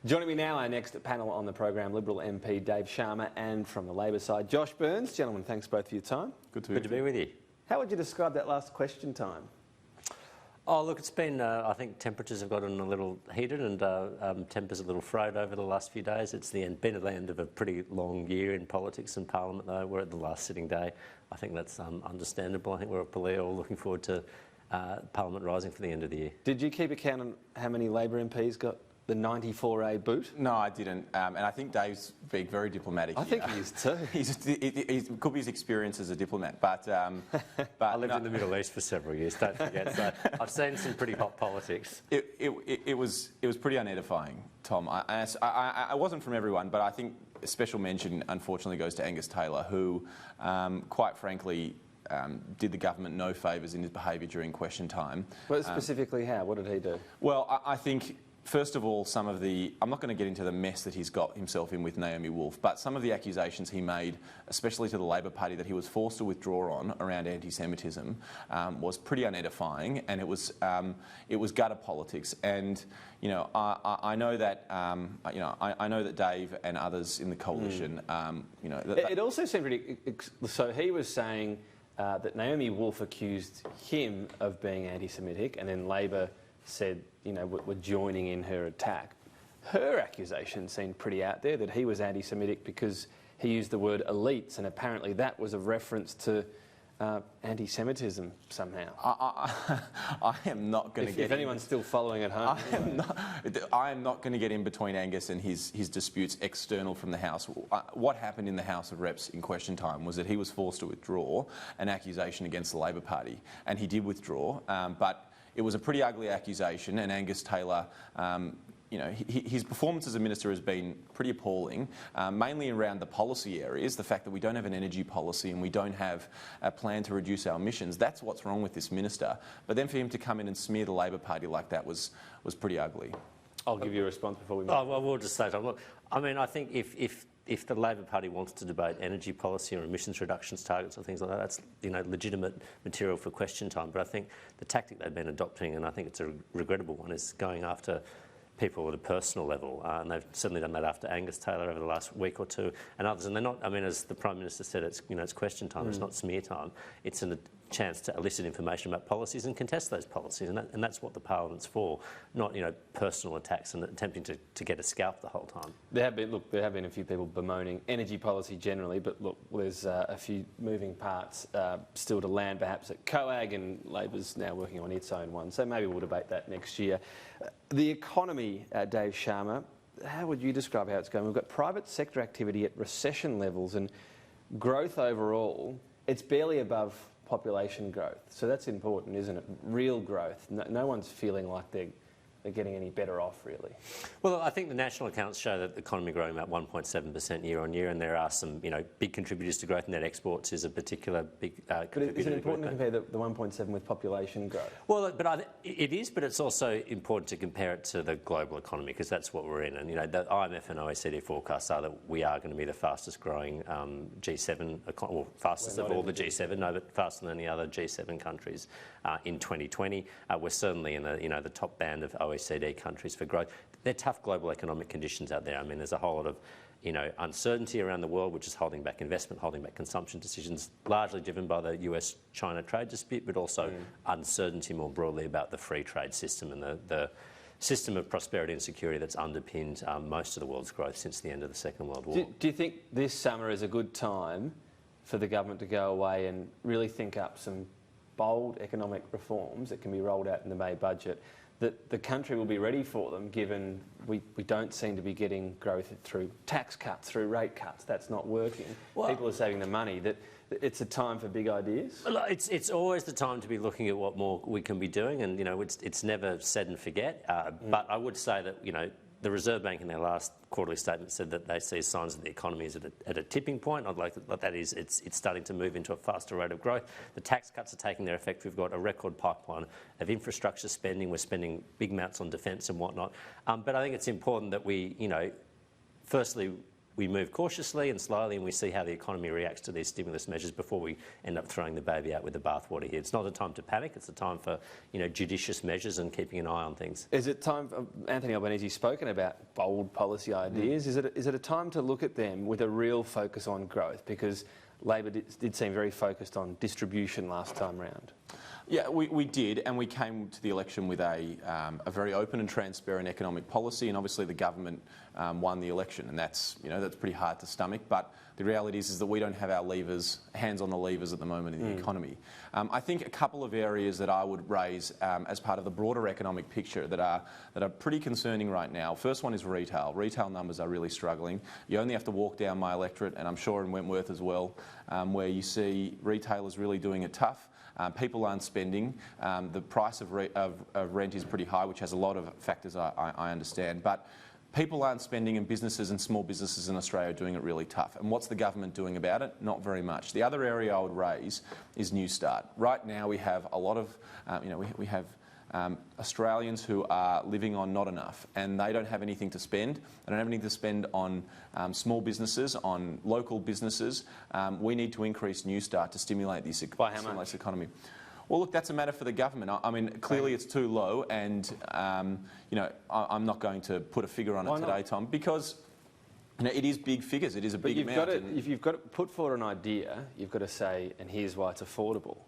Joining me now, our next panel on the program, Liberal MP Dave Sharma, and from the Labor side, Josh Burns. Gentlemen, thanks both for your time. Good to be with you. How would you describe that last question time? Oh, look, it's been, I think temperatures have gotten a little heated and tempers a little frayed over the last few days. It's been at the end of a pretty long year in politics and Parliament, though. We're at the last sitting day. I think that's understandable. I think we're probably all looking forward to Parliament rising for the end of the year. Did you keep account on how many Labor MPs got the 94A boot? No, I didn't. And I think Dave's being very diplomatic I think he is too. It could be his experience as a diplomat, but I lived in the Middle East for several years, don't forget, so I've seen some pretty hot politics. It was pretty unedifying, Tom. I wasn't from everyone, but I think a special mention, unfortunately, goes to Angus Taylor, who, quite frankly, did the government no favours in his behaviour during question time. Well, specifically how? What did he do? Well, I think, first of all, I'm not going to get into the mess that he's got himself in with Naomi Wolf, but some of the accusations he made, especially to the Labor Party, that he was forced to withdraw on around anti-Semitism, was pretty unedifying, and it was gutter politics. And I know that I know that Dave and others in the coalition, It also seemed pretty. So he was saying that Naomi Wolf accused him of being anti-Semitic, and then Labor said, we're joining in her attack. Her accusation seemed pretty out there, that he was anti-Semitic because he used the word elites, and apparently that was a reference to anti-Semitism somehow. I am not going to get. If anyone's still following at home, I am not going to get in between Angus and his disputes external from the House. What happened in the House of Reps in question time was that he was forced to withdraw an accusation against the Labor Party, and he did withdraw, but it was a pretty ugly accusation, and Angus Taylor, his performance as a minister has been pretty appalling, mainly around the policy areas, the fact that we don't have an energy policy and we don't have a plan to reduce our emissions. That's what's wrong with this minister. But then for him to come in and smear the Labor Party like that was pretty ugly. I'll give you a response before we move. Oh, well, we'll just say, Tom, look, I mean, I think if the Labor Party wants to debate energy policy or emissions reductions targets or things like that, that's legitimate material for question time. But I think the tactic they've been adopting, and I think it's a regrettable one, is going after people at a personal level, and they've certainly done that after Angus Taylor over the last week or two, and others. And they're not. I mean, as the Prime Minister said, it's it's question time. It's not smear time. It's a chance to elicit information about policies and contest those policies, and that's what the Parliament's for. Not personal attacks and attempting to get a scalp the whole time. There have been a few people bemoaning energy policy generally, but look, there's a few moving parts still to land, perhaps at COAG, and Labor's now working on its own one. So maybe we'll debate that next year. The economy, Dave Sharma, how would you describe how it's going? We've got private sector activity at recession levels, and growth overall, it's barely above population growth. So that's important, isn't it? Real growth. No one's feeling like they're getting any better off, really. Well, I think the national accounts show that the economy growing about 1.7% year on year, and there are some, big contributors to growth. Net exports is a particular big contributor. But is it important to compare the 1.7 with population growth? Well, but it is, but it's also important to compare it to the global economy, because that's what we're in. And the IMF and OECD forecasts are that we are going to be the fastest growing G7, well, fastest of all the G7, no, but faster than any other G7 countries in 2020. We're certainly in the top band of OECD countries for growth. They're tough global economic conditions out there. I mean, there's a whole lot of uncertainty around the world, which is holding back investment, holding back consumption decisions, largely driven by the US-China trade dispute, but also uncertainty more broadly about the free trade system and the system of prosperity and security that's underpinned most of the world's growth since the end of the Second World War. Do you think this summer is a good time for the government to go away and really think up some bold economic reforms that can be rolled out in the May budget, that the country will be ready for them, given we don't seem to be getting growth through tax cuts, through rate cuts? That's not working. Well, people are saving the money. That it's a time for big ideas? Well, it's always the time to be looking at what more we can be doing, and it's never set and forget. But I would say that the Reserve Bank in their last quarterly statement said that they see signs that the economy is at a tipping point. I'd like that is it's starting to move into a faster rate of growth. The tax cuts are taking their effect. We've got a record pipeline of infrastructure spending. We're spending big amounts on defence and whatnot. But I think it's important that we, firstly, we move cautiously and slowly and we see how the economy reacts to these stimulus measures before we end up throwing the baby out with the bathwater here. It's not a time to panic, it's a time for judicious measures and keeping an eye on things. Is it time, Anthony Albanese's spoken about bold policy ideas, is it a time to look at them with a real focus on growth? Because Labor did seem very focused on distribution last time round. Yeah, we did, and we came to the election with a very open and transparent economic policy, and obviously the government won the election, and that's pretty hard to stomach. But the reality is that we don't have our hands on the levers at the moment in the economy. I think a couple of areas that I would raise as part of the broader economic picture that are pretty concerning right now. First one is retail. Retail numbers are really struggling. You only have to walk down my electorate, and I'm sure in Wentworth as well, where you see retailers really doing it tough. People aren't spending. The price of rent is pretty high, which has a lot of factors I understand. But people aren't spending, and businesses and small businesses in Australia are doing it really tough. And what's the government doing about it? Not very much. The other area I would raise is New Start. Right now we have a lot of, we have Australians who are living on not enough, and they don't have anything to spend. They don't have anything to spend on small businesses, on local businesses. We need to increase New Start to stimulate this economy. Well, look, that's a matter for the government. I mean, clearly it's too low, and I'm not going to put a figure on it today, Tom, because it is big figures. It is a big amount. If you've got to put forward an idea, you've got to say, and here's why it's affordable.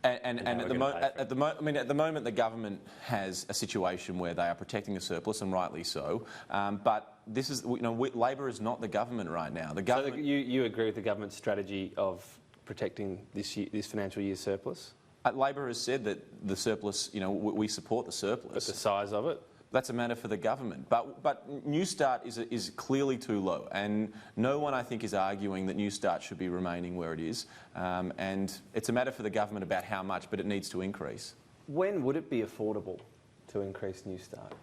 And at the moment, the government has a situation where they are protecting a surplus, and rightly so. But this is, Labor is not the government right now. The government. So you agree with the government's strategy of protecting this financial year's surplus? Labor has said that the surplus, we support the surplus. But the size of it? That's a matter for the government. But New Start is clearly too low, and no one, I think, is arguing that New Start should be remaining where it is. And it's a matter for the government about how much, but it needs to increase. When would it be affordable to increase New Start?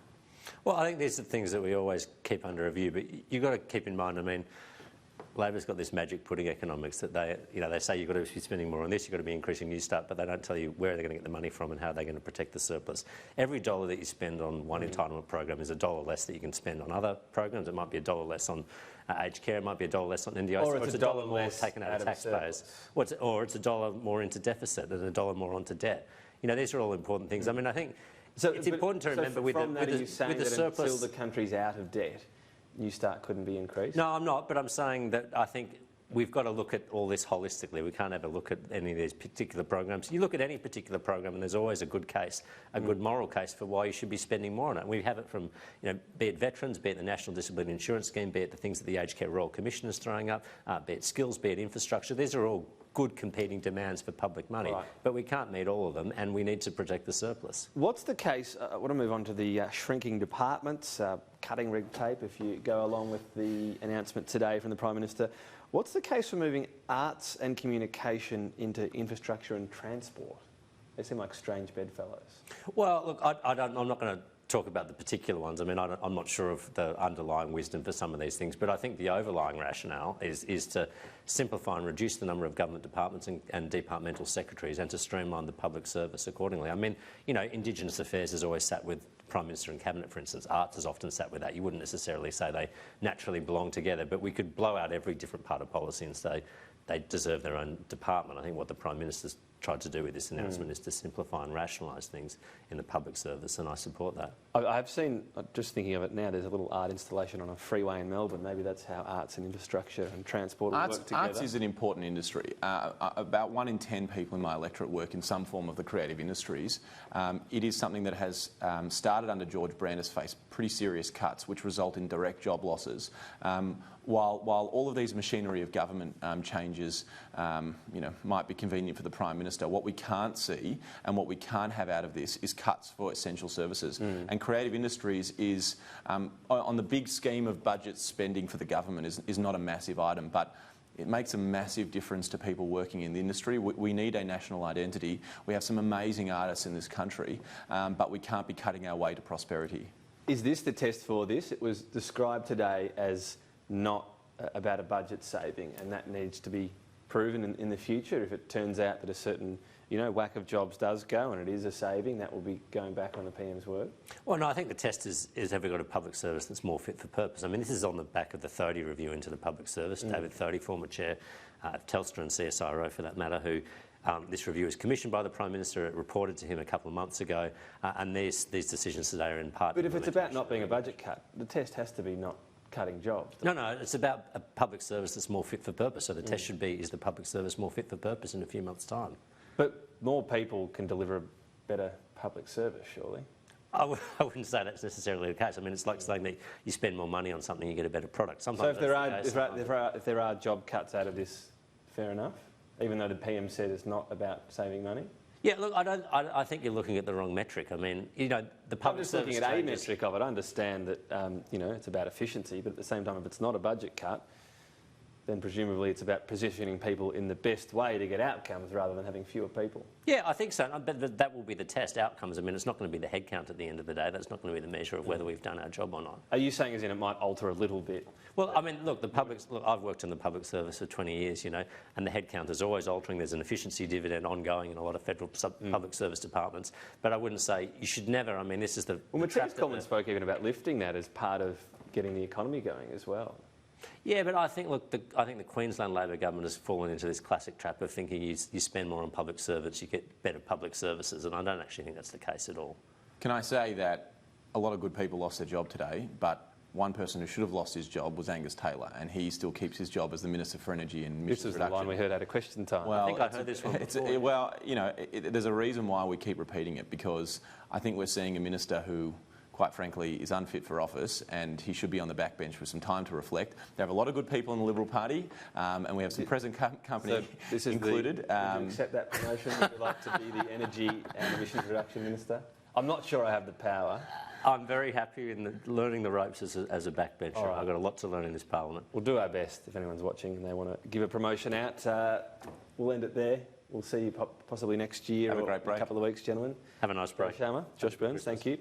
Well, I think these are things that we always keep under review, but you've got to keep in mind, Labor's got this magic pudding economics that they say you've got to be spending more on this, you've got to be increasing New Start, but they don't tell you where they're going to get the money from and how they're going to protect the surplus. Every dollar that you spend on one entitlement program is a dollar less that you can spend on other programs. It might be a dollar less on aged care, it might be a dollar less on NDIS, or it's a dollar more taken out of taxpayers. Or it's a dollar more into deficit and a dollar more onto debt. These are all important things. I think it's important to remember with the surplus. Until the country's out of debt, New Start couldn't be increased? No, I'm not, but I'm saying that I think we've got to look at all this holistically. We can't ever look at any of these particular programs. You look at any particular program and there's always a good case, a good moral case for why you should be spending more on it. And we have it from, be it veterans, be it the National Disability Insurance Scheme, be it the things that the Aged Care Royal Commission is throwing up, be it skills, be it infrastructure. These are all good competing demands for public money, but we can't meet all of them, and we need to protect the surplus. What's the case? I want to move on to the shrinking departments, cutting red tape, if you go along with the announcement today from the Prime Minister. What's the case for moving arts and communication into infrastructure and transport? They seem like strange bedfellows. Well, look, I'm not going to talk about the particular ones. I'm not sure of the underlying wisdom for some of these things, but I think the overlying rationale is to simplify and reduce the number of government departments and departmental secretaries, and to streamline the public service accordingly. Indigenous Affairs has always sat with Prime Minister and Cabinet, for instance. Arts has often sat with that. You wouldn't necessarily say they naturally belong together, but we could blow out every different part of policy and say they deserve their own department. I think what the Prime Minister's tried to do with this announcement is to simplify and rationalise things in the public service, and I support that. I've seen, just thinking of it now, there's a little art installation on a freeway in Melbourne. Maybe that's how arts and infrastructure and transport will work together. Arts is an important industry. About 1 in 10 people in my electorate work in some form of the creative industries. It is something that has started under George Brand, has faced pretty serious cuts, which result in direct job losses. While all of these machinery of government changes, might be convenient for the Prime Minister, what we can't see and what we can't have out of this is cuts for essential services. And creative industries is, on the big scheme of budget spending for the government, is not a massive item, but it makes a massive difference to people working in the industry. We need a national identity. We have some amazing artists in this country, but we can't be cutting our way to prosperity. Is this the test for this? It was described today as not about a budget saving, and that needs to be proven in the future if it turns out that a certain whack of jobs does go and it is a saving, that will be going back on the PM's work? Well, no, I think the test is have we got a public service that's more fit for purpose? I mean, this is on the back of the Thodey review into the public service. David Thodey, former chair of Telstra and CSIRO for that matter, who this review was commissioned by the Prime Minister. It reported to him a couple of months ago, and these decisions today are in part... But if it's about not being a budget cut, the test has to be not cutting jobs. No, it's about a public service that's more fit for purpose. So the test should be, is the public service more fit for purpose in a few months' time? But more people can deliver a better public service, surely. I wouldn't say that's necessarily the case. I mean, it's like saying that you spend more money on something, you get a better product. Sometimes so if there are job cuts out of this, fair enough, even though the PM said it's not about saving money? Yeah, look, I think you're looking at the wrong metric. I mean, the public service... I'm just looking at a metric of it. I understand that, it's about efficiency, but at the same time, if it's not a budget cut, then presumably it's about positioning people in the best way to get outcomes rather than having fewer people. Yeah, I think so. But that will be the test outcomes. I mean, it's not going to be the headcount at the end of the day. That's not going to be the measure of whether we've done our job or not. Are you saying as in it might alter a little bit? Well, I mean, look, I've worked in the public service for 20 years, and the headcount is always altering. There's an efficiency dividend ongoing in a lot of federal public service departments. But I wouldn't say you should never. I mean, this is the... Well, Matthias Coleman spoke even about lifting that as part of getting the economy going as well. Yeah, but I think, look, I think the Queensland Labor government has fallen into this classic trap of thinking you spend more on public service, you get better public services, and I don't actually think that's the case at all. Can I say that a lot of good people lost their job today, but one person who should have lost his job was Angus Taylor, and he still keeps his job as the Minister for Energy and Emissions This is the line we heard at a question time. Well, I think I heard this one before. There's a reason why we keep repeating it, because I think we're seeing a minister who, quite frankly, is unfit for office, and he should be on the backbench with some time to reflect. They have a lot of good people in the Liberal Party, and we have some present company so this is included. Would you accept that promotion? Would you like to be the Energy and Emissions Reduction Minister? I'm not sure I have the power. I'm very happy in learning the ropes as a backbencher. Right. I've got a lot to learn in this parliament. We'll do our best if anyone's watching and they want to give a promotion out. We'll end it there. We'll see you possibly next year. Have a great break. A couple of weeks, gentlemen. Have a nice break. Josh Burns, thank you.